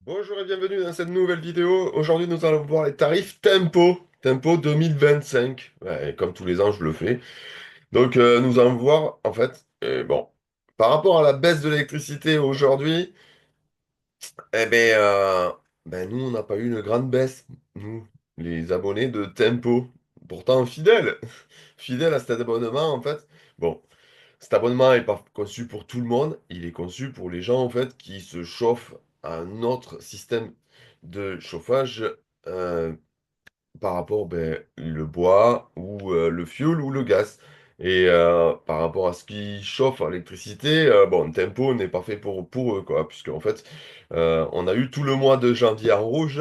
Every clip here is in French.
Bonjour et bienvenue dans cette nouvelle vidéo. Aujourd'hui, nous allons voir les tarifs Tempo 2025. Ouais, comme tous les ans, je le fais. Donc, nous allons voir, en fait, bon, par rapport à la baisse de l'électricité aujourd'hui, eh nous, on n'a pas eu une grande baisse, nous, les abonnés de Tempo. Pourtant, fidèles à cet abonnement, en fait. Bon, cet abonnement n'est pas conçu pour tout le monde, il est conçu pour les gens en fait qui se chauffent à un autre système de chauffage euh, par rapport le bois ou le fioul ou le gaz. Et par rapport à ce qui chauffe à l'électricité, bon, Tempo n'est pas fait pour eux, quoi, puisque en fait, on a eu tout le mois de janvier en rouge,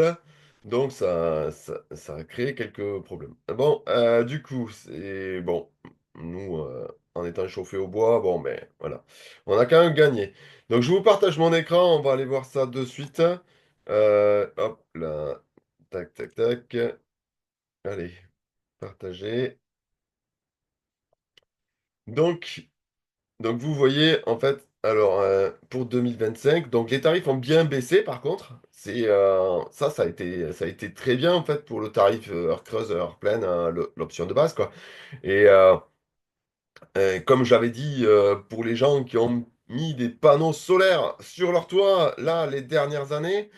donc ça a créé quelques problèmes. Bon, du coup, c'est bon, nous, en étant chauffés au bois, bon, mais voilà, on a quand même gagné. Donc, je vous partage mon écran, on va aller voir ça de suite. Hop là, tac, tac, tac. Allez, partager. Donc, donc vous voyez, en fait, alors pour 2025, donc les tarifs ont bien baissé par contre. C'est ça a été très bien en fait pour le tarif heure creuse, heure pleine, hein, l'option de base quoi. Et comme j'avais dit, pour les gens qui ont mis des panneaux solaires sur leur toit, là, les dernières années.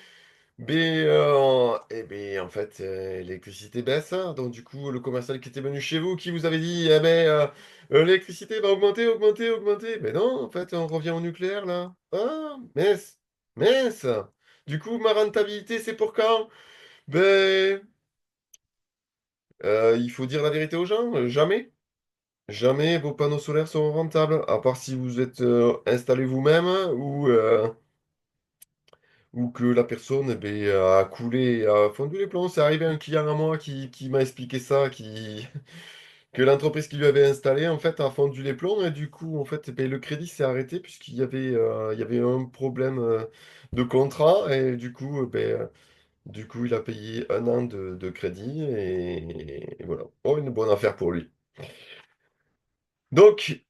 En fait, l'électricité baisse, hein. Donc du coup, le commercial qui était venu chez vous, qui vous avait dit, l'électricité va augmenter, augmenter, augmenter. Mais non, en fait, on revient au nucléaire, là. Ah, mince, mince. Du coup, ma rentabilité, c'est pour quand? Ben, il faut dire la vérité aux gens, jamais. Jamais vos panneaux solaires seront rentables, à part si vous êtes installé vous-même ou que la personne a coulé, a fondu les plombs. C'est arrivé à un client à moi qui m'a expliqué ça, que l'entreprise qui lui avait installé en fait a fondu les plombs et du coup en fait le crédit s'est arrêté puisqu'il y avait un problème de contrat et du coup il a payé un an de crédit et voilà. Oh, une bonne affaire pour lui. Donc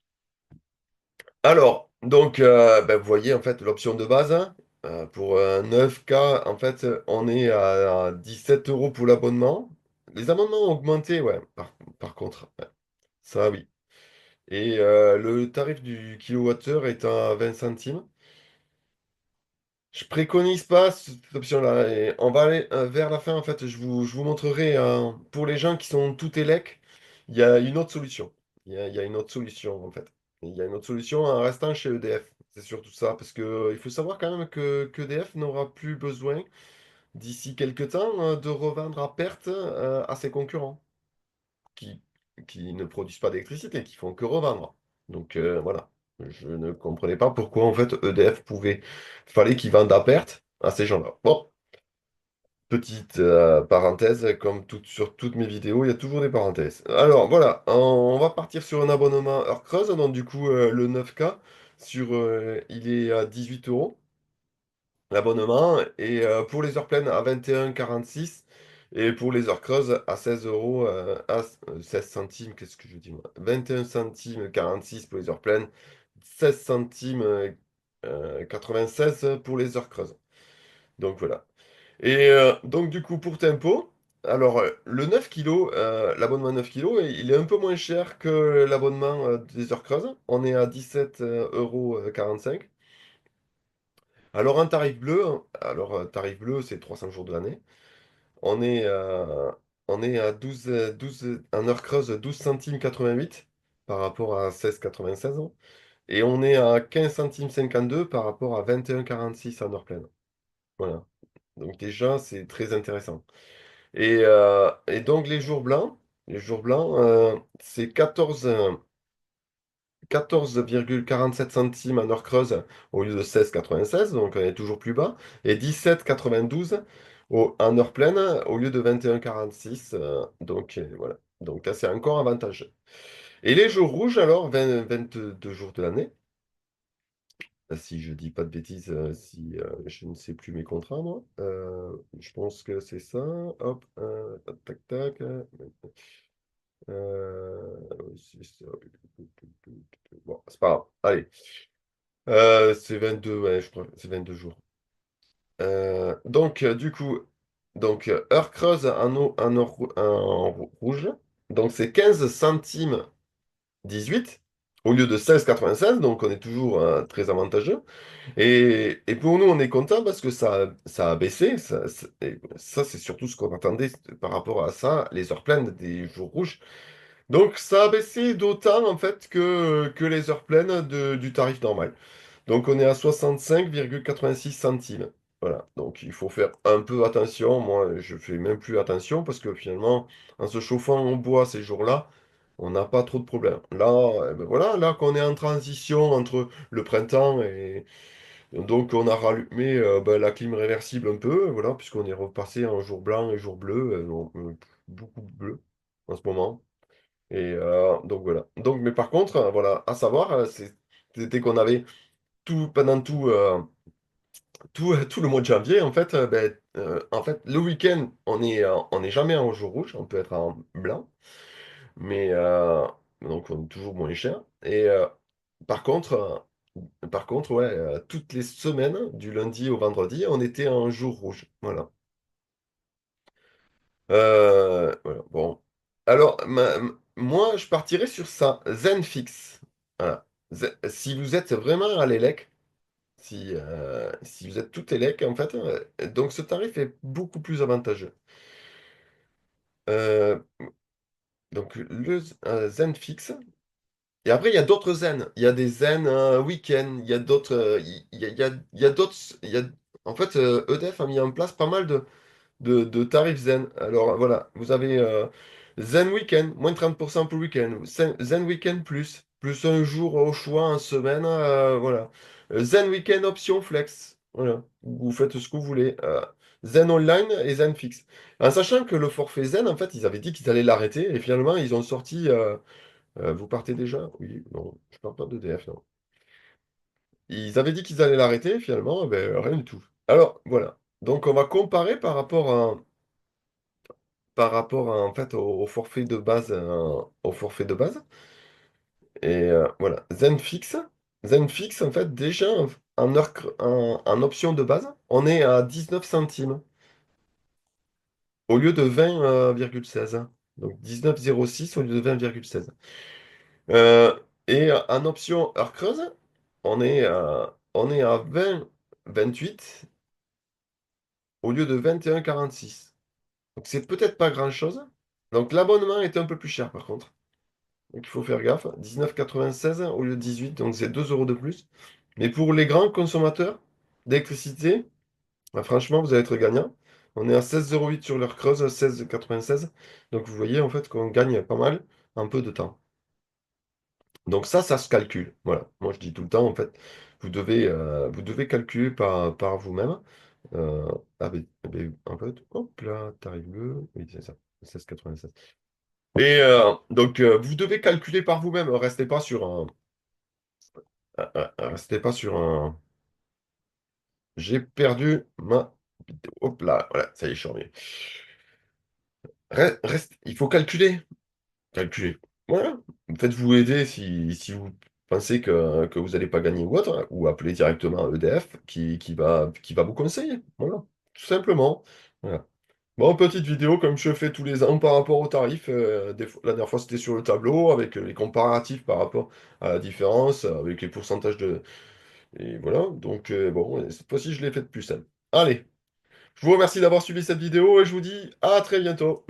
vous voyez en fait l'option de base, hein, pour 9K, en fait, on est à 17 euros pour l'abonnement. Les abonnements ont augmenté, ouais, par contre, ouais, ça oui. Et le tarif du kilowattheure est à 20 centimes. Je préconise pas cette option-là. Et on va aller vers la fin, en fait, je vous montrerai, pour les gens qui sont tout élec, il y a une autre solution. Il y a une autre solution, en fait. Il y a une autre solution en restant chez EDF. C'est surtout ça, parce que il faut savoir quand même que EDF n'aura plus besoin, d'ici quelques temps, de revendre à perte à ses concurrents, qui, qui ne produisent pas d'électricité, qui font que revendre. Donc voilà. Je ne comprenais pas pourquoi, en fait, EDF fallait qu'ils vendent à perte à ces gens-là. Bon. Petite parenthèse, comme sur toutes mes vidéos, il y a toujours des parenthèses. Alors voilà, on va partir sur un abonnement heure creuse, donc du coup le 9K, il est à 18 euros l'abonnement, et pour les heures pleines à 21,46 et pour les heures creuses à 16 euros, 16 centimes, qu'est-ce que je dis moi? 21 centimes 46 pour les heures pleines, 16 centimes 96 pour les heures creuses. Donc voilà. Et donc du coup pour Tempo, alors le 9 kilos, l'abonnement 9 kilos, il est un peu moins cher que l'abonnement des heures creuses. On est à 17 euros 45. Alors un tarif bleu, hein, alors tarif bleu c'est 300 jours de l'année. On est, on est à 12 en heure creuse 12 centimes 88 par rapport à 16,96 ans. Et on est à 15 centimes 52 par rapport à 21,46 en heure pleine. Voilà. Donc déjà c'est très intéressant. Et donc les jours blancs, c'est 14,47 centimes en heure creuse au lieu de 16,96, donc on est toujours plus bas, et 17,92 en heure pleine au lieu de 21,46, donc voilà. Donc là, c'est encore avantageux. Et les jours rouges, alors, 22 jours de l'année, si je dis pas de bêtises, si je ne sais plus mes contrats, moi, je pense que c'est ça. Hop, tac, tac, tac. C'est ça. Bon, c'est pas grave. Allez. C'est 22, ouais, je crois. C'est 22 jours. Du coup, heure creuse en rouge. Donc, c'est 15 centimes 18 au lieu de 16,96. Donc, on est toujours très avantageux. Et pour nous, on est content parce que ça a baissé. Et ça, c'est surtout ce qu'on attendait par rapport à ça, les heures pleines des jours rouges. Donc, ça a baissé d'autant, en fait, que les heures pleines du tarif normal. Donc on est à 65,86 centimes. Voilà, donc il faut faire un peu attention. Moi, je fais même plus attention parce que finalement, en se chauffant au bois ces jours-là, on n'a pas trop de problèmes. Là, ben voilà, là qu'on est en transition entre le printemps et donc on a rallumé ben, la clim réversible un peu, voilà, puisqu'on est repassé en jour blanc et jour bleu, beaucoup de bleu en ce moment. Et donc voilà. Donc, mais par contre, voilà, à savoir, c'était qu'on avait pendant tout le mois de janvier, en fait, en fait, le week-end, on est jamais en jour rouge, on peut être en blanc, mais donc on est toujours moins cher. Et par contre, ouais, toutes les semaines, du lundi au vendredi, on était en jour rouge. Voilà. Voilà, bon. Alors, moi, je partirais sur ça, Zenfix. Voilà. Si vous êtes vraiment à l'élec, si vous êtes tout élec, en fait, donc ce tarif est beaucoup plus avantageux. Euh, donc le zen fixe. Et après, il y a d'autres zen. Il y a des zen week-end. Il y a d'autres. Il y a d'autres. En fait, EDF a mis en place pas mal de tarifs zen. Alors voilà, vous avez Zen Weekend, moins 30% pour le week-end. Zen Weekend plus un jour au choix en semaine. Voilà. Zen Weekend option flex. Voilà. Vous faites ce que vous voulez. Zen Online et Zen Fix. En sachant que le forfait Zen, en fait, ils avaient dit qu'ils allaient l'arrêter et finalement, ils ont sorti. Vous partez déjà? Oui, non, je parle pas d'EDF, non. Ils avaient dit qu'ils allaient l'arrêter et finalement, rien du tout. Alors, voilà. Donc, on va comparer en fait au forfait de base, au forfait de base. Et voilà, Zenfix, en fait, déjà en option de base, on est à 19 centimes au lieu de 20,16. Donc 19,06 au lieu de 20,16. Euh, et en option heure creuse, on est à 20,28 au lieu de 21,46. Donc c'est peut-être pas grand-chose. Donc l'abonnement est un peu plus cher par contre. Donc il faut faire gaffe. 19,96 au lieu de 18, donc c'est 2 euros de plus. Mais pour les grands consommateurs d'électricité, bah, franchement, vous allez être gagnant. On est à 16,08 sur l'heure creuse, 16,96. Donc vous voyez en fait qu'on gagne pas mal en peu de temps. Donc ça se calcule. Voilà. Moi je dis tout le temps, en fait, vous devez calculer par vous-même. Euh, en fait, hop là, tarif bleu. Oui, c'est ça. 16,96. Et vous devez calculer par vous-même. Restez pas sur un. J'ai perdu ma vidéo. Hop là, voilà, ça y est, je suis revenu. Il faut calculer. Calculer. Voilà. Faites-vous aider si vous pensez que vous n'allez pas gagner ou autre, hein, ou appelez directement EDF qui va vous conseiller. Voilà. Tout simplement. Voilà. Bon, petite vidéo comme je fais tous les ans par rapport aux tarifs. La dernière fois, c'était sur le tableau avec les comparatifs par rapport à la différence, avec les pourcentages de. Et voilà. Donc, bon, cette fois-ci, je l'ai fait de plus simple. Allez, je vous remercie d'avoir suivi cette vidéo et je vous dis à très bientôt.